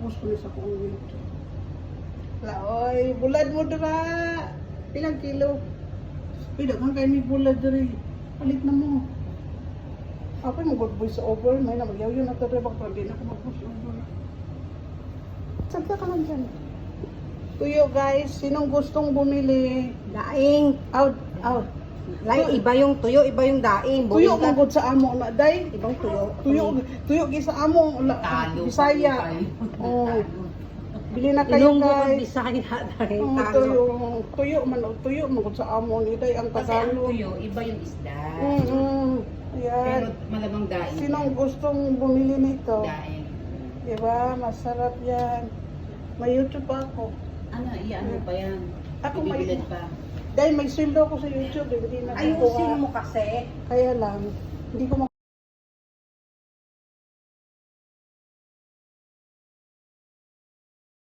Ipopost ko sa kong YouTube. Laoy, bulad mo dira. Pilang kilo? Pila kang kayo may bulad dira. Palit na mo. Ako yung mag-voice over. May na magyaw yun ako rin. Baka hindi na ako mag-voice over. Sagda ka lang dyan. Tuyo guys, sinong gustong bumili? Daing. Out, out. Like, iba yung tuyo, iba yung daing. Tuyo Buwing ka. magod sa amo na day. Ibang tuyo. Tuyo gisa amo. Bisaya. Oh. Bili na kayo Ilonggo at guys. Bisaya dahil Oh, talo. tuyo magod sa amo ni day ang Kasi ang Tagalog. tuyo, iba yung isda. Ayan. Pero malamang daing. Sinong gustong bumili nito? Daing. Diba? Masarap yan. May YouTube pa ako. Ano, ano pa yan? Ako may- Ibibilad pa. Dahil may sweldo ako sa YouTube, hindi na Ayusin mo kasi. Kaya lang, hindi ko